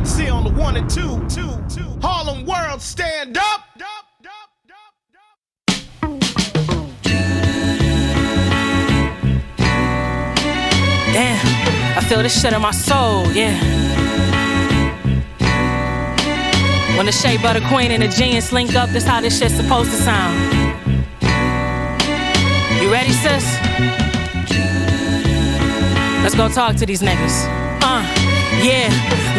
See on the 1 and 2. Harlem World, stand up. Damn, I feel this shit in my soul, yeah. When the Shea Butter Queen and the Genius link up, this how this shit's supposed to sound. You ready, sis? Let's go talk to these niggas. Yeah,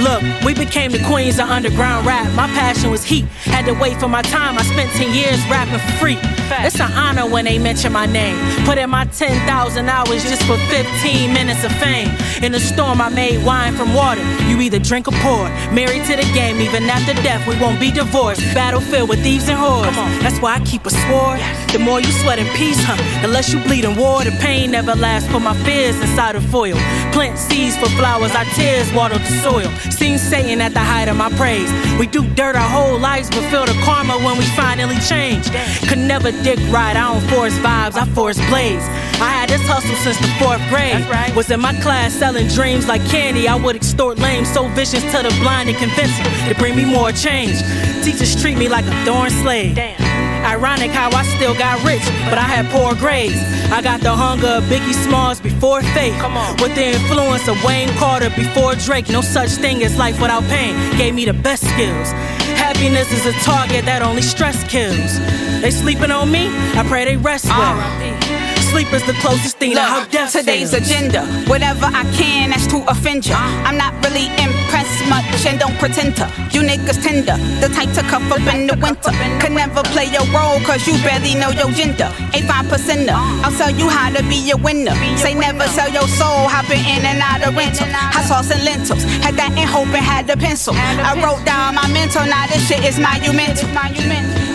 look, we became the queens of underground rap. My passion was heat, had to wait for my time. I spent 10 years rapping for free. It's an honor when they mention my name. Put in my 10,000 hours just for 15 minutes of fame. In the storm, I made wine from water. You either drink or pour. Married to the game, even after death, we won't be divorced. Battlefield with thieves and whores. That's why I keep a sword. The more you sweat in peace, the less you bleed in war. The pain never lasts, put my fears inside of foil. Plant seeds for flowers, our tears water the soil. Seen Satan at the height of my praise. We do dirt our whole lives, but feel the karma when we finally change. Could never dick right, I don't force vibes, I force blaze. I had this hustle since the 4th grade. Was in my class selling dreams like candy. I would extort lames, so vicious to the blind and convince them to bring me more change. Teachers treat me like a thorn slave. Ironic how I still got rich, but I had poor grades. I got the hunger of Biggie Smalls before Faith. With the influence of Wayne Carter before Drake. No such thing as life without pain. Gave me the best skills. Happiness is a target that only stress kills. They sleeping on me, I pray they rest well. Sleep is the closest thing to how death today's feels. agenda, whatever I can, that's to offend ya. I'm not really impressed much and don't pretend to. You niggas tender, the type to cuff up in the winter. Could never play your role cause you barely know your gender. A 5%er, I'll tell you how to be a winner. Say never sell your soul, hopping in and out of rental. Hot sauce and lentils, had that in hope and had the pencil. I wrote down my mental, now this shit is monumental.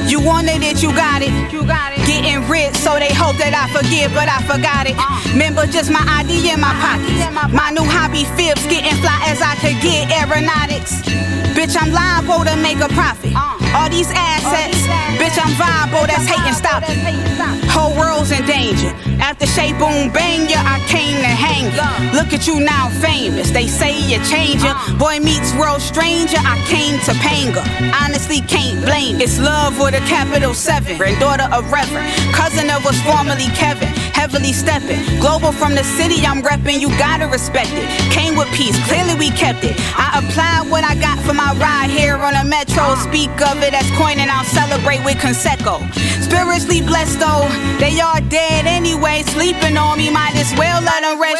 You wanted it, you got it. Getting rich, so they hope that I forget, but I forgot it. Remember just my ID in my pockets. My new hobby, fibs, getting fly as I could get aeronautics. Bitch, I'm liable to make a profit. All these assets, bitch, I'm viable, that's hating, stop it. Whole world's in danger. After Shay Boom Bang ya, I came to hang ya. Look at you now famous, they say you're changing. Boy meets world stranger, I came to Topanga. Honestly can't blame. It's love with a capital 7. Granddaughter of Reverend, cousin of what's formerly Kevin. Heavily stepping, global from the city I'm repping, you gotta respect it. Came with peace, clearly we kept it. I applied what I got for my ride here on the metro. Speak of it as coin and I'll celebrate with Conseco. Spiritually blessed though, they are dead anyway. Sleeping on me, might as well let them rest.